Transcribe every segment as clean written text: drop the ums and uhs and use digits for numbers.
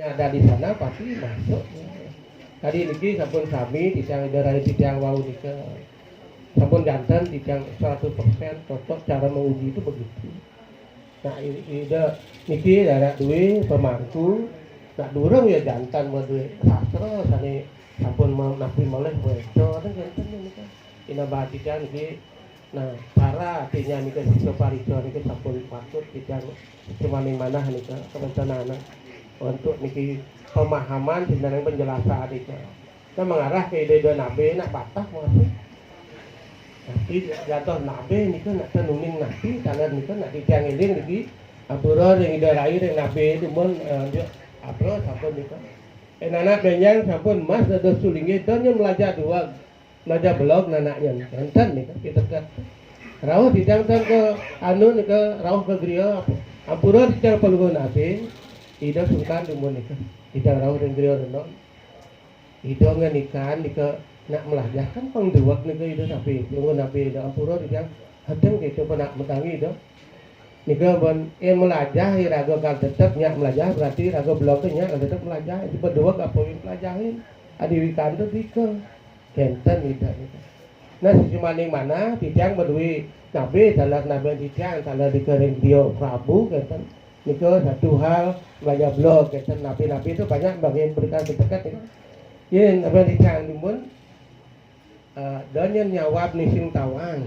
ada di sana pasti masuk. Tadi niki sampun sami titiang dari titiang wau nika sampun jantan titiang 100% cocok cara menguji itu begitu. Nah ini niki ada duwe pemangku nak durung ya jantan mau duwe sastra sane sampun mau napi moleh wedo kan jantan nika. Ina bahatikan niki nah para artinya nika sisa parijo niki sampun patut titiang cuma ning manah nika kebencanaan untuk niki pemahaman dan penjelasan itu. Kita mengarah ke ide nabe nak batah masuk. Nanti jatuh nabe niki nak tenuning nabi tangan niki nak ditiang eling niki apura yang ide rai yang nabe itu mun dia apro sampun niki. Anak benyang sampun mas ada sulingi donnya belajar dua belajar blog nanaknya enten niki kita kat. Rauh ditiang ke anu niki rauh ke griya apura ditiang pelungun nabe. Ida sungkan dumun nika ida rauh dan griya reno ida nganikan nika nak melajahkan pangduwak nika ida nabi lungun nabi ida ampura ida hadeng gitu penak metangi ida nika bon yang melajah raga kal tetep nyak melajah berarti raga blok nya kal tetep melajah di berdua kapoin pelajahin adi wikanto tika kenten ida nika nah semaning mana titiang berdui nabi dalam nabi titiang dalam dikering dia Prabu kenten nika satu hal belajar blog kata nabi-nabi itu banyak bagian berikan dekat ini. Yen apa dicang dimun dan yang jawab nising tawang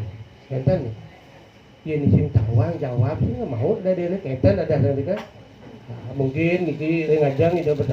kenten yen nising tawang jawab sih mau dari ini kenten ada kan mungkin niki ngajang itu besar